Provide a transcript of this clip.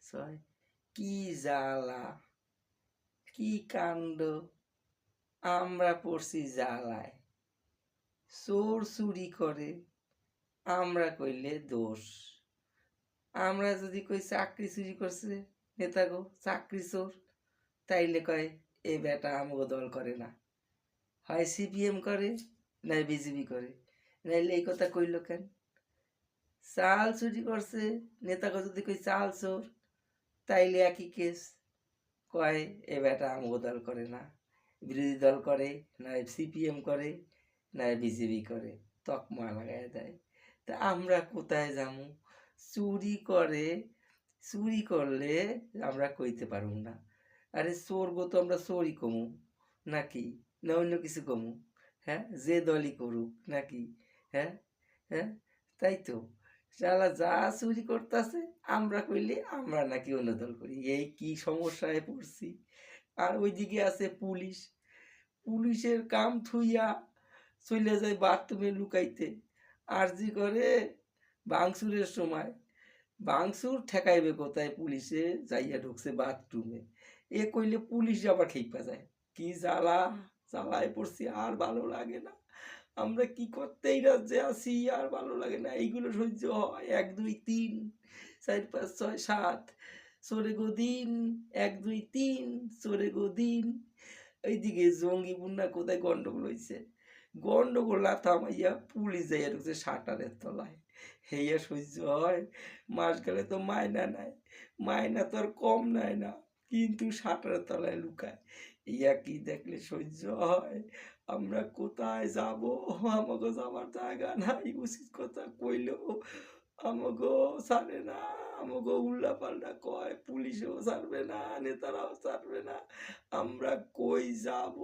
ছয় কি জ্বালা, কি কাণ্ড, আমরা পড়ছি জ্বালায়। চোর চুরি করে, আমরা কইলে দোষ। আমরা যদি কই চাকরি চুরি করছে নেতাগো চাকরি চোর, তাইলে কয় এ বেটা আমগো দল করে না, হয় সিপিএম করে নয় বিজেপি করে, নাইলে এই কথা কইল কেন? চাল চুরি করছে নেতাগো যদি কই চাল চোর, তাইলে একই কেস, কয় এ বেটা আমগো দল করে না, বিরোধী দল করে, নয় সিপিএম করে নয় বিজেপি করে, তকমা লাগাই দেয়। তা আমরা কোথায় যাবো? চুরি করে, চুরি করলে আমরা কইতে পারব না, আরে চোর গো তো আমরা চোরই কমু নাকি, না অন্য কিছু কমু? হ্যাঁ, যে দলই করুক নাকি? হ্যাঁ, হ্যাঁ, তাই তো। শালা যা চুরি করতেছে আমরা কইলে আমরা নাকি অন্য দল করি, এই কি সমস্যায় পড়ছি। আর ওইদিকে আছে পুলিশ, পুলিশের কাম থুইয়া চলে যায় বাথরুমে লুকাইতে, আরজি করে ভাঙচুরের সময়। ভাঙচুর ঠেকাইবে কোথায়, পুলিশে যাইয়া ঢুকছে বাথরুমে, এ কইলে পুলিশ আবার খেপা যায়। কি জ্বালা, জ্বালায় পড়ছি, আর ভালো লাগে না। আমরা কি করতে এই রাজ্যে আছি, আর ভালো লাগে না। এইগুলো সহ্য হয়? 1 2 3 4 5 6 7 চোরে গদিন, 1 2 3 চোরে গদিন। এইদিকে জঙ্গিপুর না কোথায় গন্ডগোল হয়েছে, গন্ডগোল না থামাইয়া পুলিশ যাইয়া ঢুকছে শাটারের তলায়। হেয়া সহ্য হয়? মাস গেলে তো মায়না নেয়, মায়না তো আর কম নেয় না, কিন্তু শাটারের তলায় লুকায়। ইয়া কি দেখলে সহ্য হয়? আমরা কোথায় যাব? আমাকে যাবার জায়গা নাই, উচিত কথা কইলেও আমাকে ছাড়ে না, আমাকে উল্টা পাল্টা কয়, পুলিশেও ছাড়বে না, নেতারাও ছাড়বে না। আমরা কই যাব?